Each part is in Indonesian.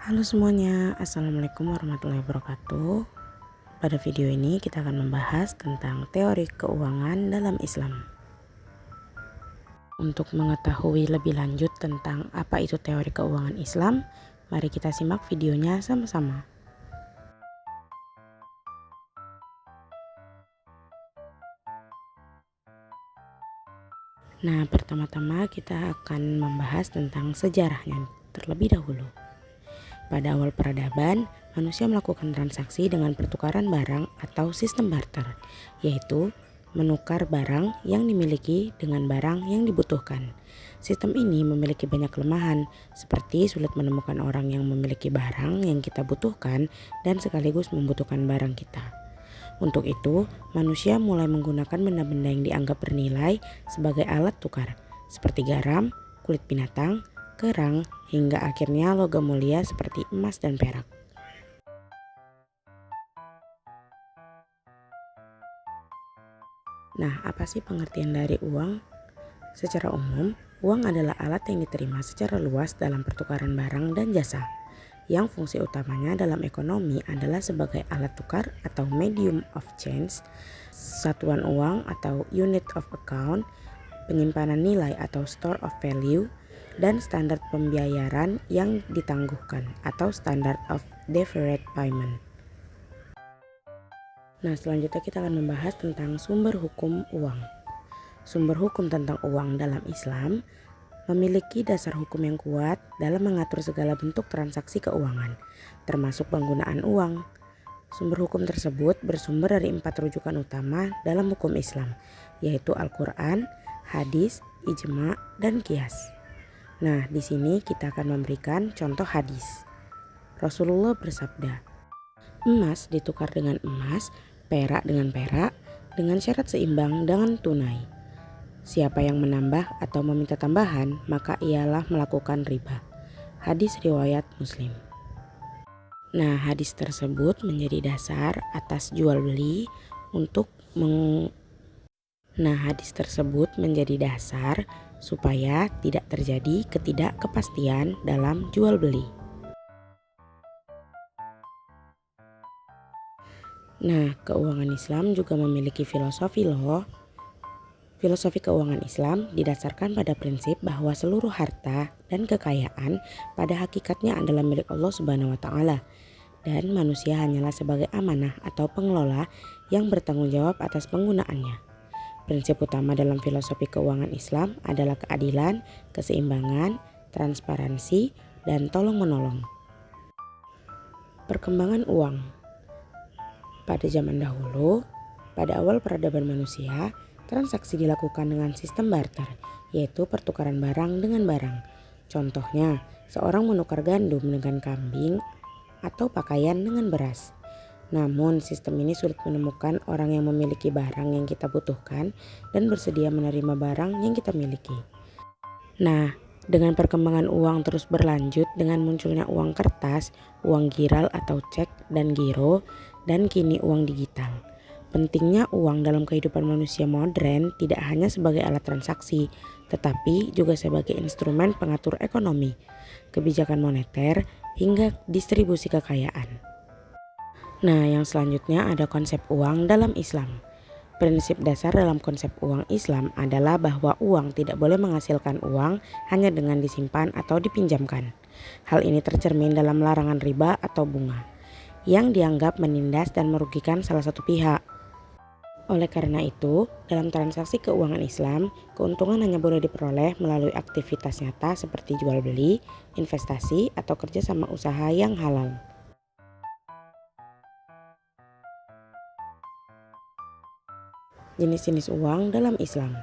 Halo semuanya, Assalamualaikum warahmatullahi wabarakatuh. Pada video ini kita akan membahas tentang teori keuangan dalam Islam. Untuk mengetahui lebih lanjut tentang apa itu teori keuangan Islam, mari kita simak videonya sama-sama. Nah, pertama-tama kita akan membahas tentang sejarahnya terlebih dahulu. Pada awal peradaban, manusia melakukan transaksi dengan pertukaran barang atau sistem barter, yaitu menukar barang yang dimiliki dengan barang yang dibutuhkan. Sistem ini memiliki banyak kelemahan, seperti sulit menemukan orang yang memiliki barang yang kita butuhkan dan sekaligus membutuhkan barang kita. Untuk itu, manusia mulai menggunakan benda-benda yang dianggap bernilai sebagai alat tukar, seperti garam, kulit binatang, kerang, hingga akhirnya logam mulia seperti emas dan perak. Nah, apa sih pengertian dari uang? Secara umum, uang adalah alat yang diterima secara luas dalam pertukaran barang dan jasa, yang fungsi utamanya dalam ekonomi adalah sebagai alat tukar atau medium of change, satuan uang atau unit of account, penyimpanan nilai atau store of value, dan standar pembayaran yang ditangguhkan atau standard of deferred payment. Nah, selanjutnya kita akan membahas tentang sumber hukum uang. Sumber hukum tentang uang dalam Islam memiliki dasar hukum yang kuat dalam mengatur segala bentuk transaksi keuangan, termasuk penggunaan uang. Sumber hukum tersebut bersumber dari 4 rujukan utama dalam hukum Islam, yaitu Al-Quran, hadis, ijma, dan qiyas. Nah, di sini kita akan memberikan contoh hadis. Rasulullah bersabda, emas ditukar dengan emas, perak dengan syarat seimbang dengan tunai. Siapa yang menambah atau meminta tambahan, maka ialah melakukan riba. Hadis riwayat Muslim. Nah, hadis tersebut menjadi dasar atas jual beli supaya tidak terjadi ketidakpastian dalam jual beli. Nah, keuangan Islam juga memiliki filosofi loh. Filosofi keuangan Islam didasarkan pada prinsip bahwa seluruh harta dan kekayaan pada hakikatnya adalah milik Allah Subhanahu wa Ta'ala, dan manusia hanyalah sebagai amanah atau pengelola yang bertanggung jawab atas penggunaannya. Prinsip utama dalam filosofi keuangan Islam adalah keadilan, keseimbangan, transparansi, dan tolong-menolong. Perkembangan uang. Pada zaman dahulu, pada awal peradaban manusia, transaksi dilakukan dengan sistem barter, yaitu pertukaran barang dengan barang. Contohnya, seorang menukar gandum dengan kambing atau pakaian dengan beras. Namun, sistem ini sulit menemukan orang yang memiliki barang yang kita butuhkan dan bersedia menerima barang yang kita miliki. Nah, dengan perkembangan uang terus berlanjut dengan munculnya uang kertas, uang giral atau cek dan giro, dan kini uang digital. Pentingnya uang dalam kehidupan manusia modern tidak hanya sebagai alat transaksi, tetapi juga sebagai instrumen pengatur ekonomi, kebijakan moneter, hingga distribusi kekayaan. Nah, yang selanjutnya ada konsep uang dalam Islam. Prinsip dasar dalam konsep uang Islam adalah bahwa uang tidak boleh menghasilkan uang hanya dengan disimpan atau dipinjamkan. Hal ini tercermin dalam larangan riba atau bunga, yang dianggap menindas dan merugikan salah satu pihak. Oleh karena itu, dalam transaksi keuangan Islam, keuntungan hanya boleh diperoleh melalui aktivitas nyata seperti jual beli, investasi, atau kerjasama usaha yang halal. Jenis-jenis uang dalam Islam.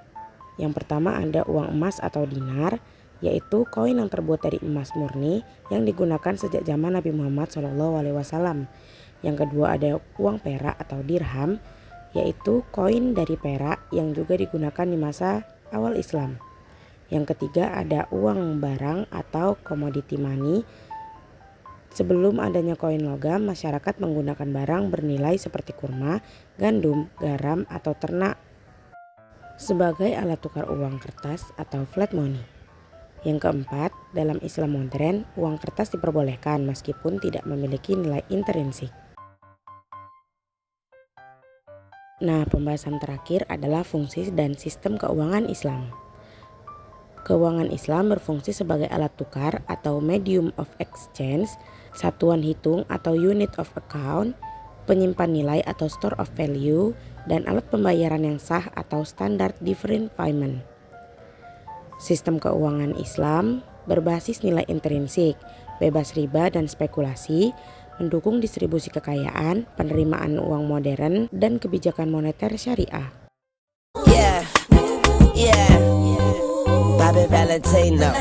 Yang pertama ada uang emas atau dinar, yaitu koin yang terbuat dari emas murni yang digunakan sejak zaman Nabi Muhammad SAW. Yang kedua ada uang perak atau dirham, yaitu koin dari perak yang juga digunakan di masa awal Islam. Yang ketiga ada uang barang atau commodity money. Sebelum adanya koin logam, masyarakat menggunakan barang bernilai seperti kurma, gandum, garam, atau ternak sebagai alat tukar uang kertas atau flat money. Yang keempat, dalam Islam modern, uang kertas diperbolehkan meskipun tidak memiliki nilai intrinsik. Nah, pembahasan terakhir adalah fungsi dan sistem keuangan Islam. Keuangan Islam berfungsi sebagai alat tukar atau medium of exchange, satuan hitung atau unit of account, penyimpan nilai atau store of value, dan alat pembayaran yang sah atau standard different payment. Sistem keuangan Islam berbasis nilai intrinsik, bebas riba dan spekulasi, mendukung distribusi kekayaan, penerimaan uang modern, dan kebijakan moneter syariah. Yeah, Bobby Valentino.